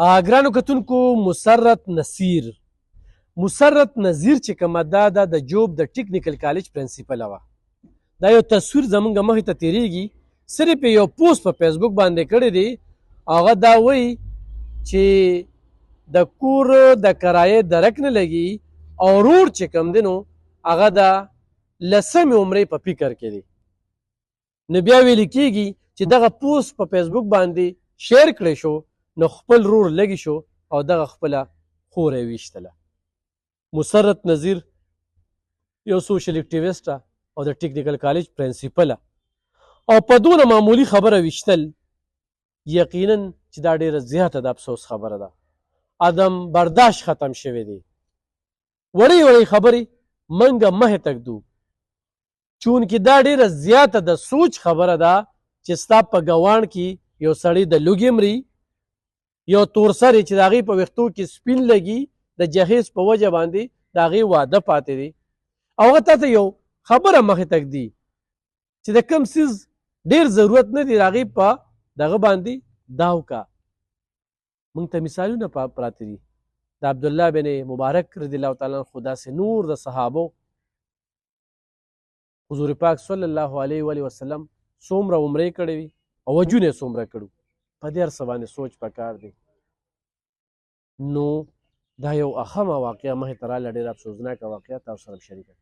ګرانو کتونکو مسرت نصیر چې کومه دا د جوب د ټیکنیکل کالج پرنسپله وه. دا یو تصویر زمونږ مخې ته تیریږي، صرف یو پوسټ په فیسبوک باندې کړی دی. هغه دا وایي چې د کور د کرایې درک نه لګي او ورور چې کوم دی نو هغه د 10مې عمرې په فکر کې دی. نو بیا ویل کېږي چې دغه پوسټ په فیسبوک باندې شیر کړی شو، نو خپل رور لګي شو او دغه خپله خور یې ویشتله. مسرت نذیر یو سوشل اکټیویسټه او د ټیکنیکل کالج پرنسپله، او په دونه معمولي خبره ویشتل یقینا چې دا ډیره زیاته د افسوس خبره ده. ادم برداشت ختم شوی دی. وړې وړې خبرې منګه مخې تږدو، چونکې دا ډیره زیاته د سوچ خبره ده چې ستا په ګوان کې یو سړی د لوږې مري، یو تورسر چې د هغې په ویښتو کې سپین لګي، د جهیز په وجه باندې د هغې واده پاتې دی، او هغه تا ته یو خبره مخې تږدي چې د کوم څیز ډېر ضرورت نه دی، د هغې په دغه باندې دا وکړه. موږ ته مثالونه پراته دي د عبدالله بن مبارک رضی الله تعالی عنه، خو داسې نور د صحابو حضور پاک صلی الله علیه و وسلم څومره عمرې کړې وي او حجونه یې څومره کړو، په دې هر څه باندې سوچ پکار دی. نو دا یو اهمه واقعه مخې ته راغله، ډېره افسوسناکه واقعه تاسو سره شریکه.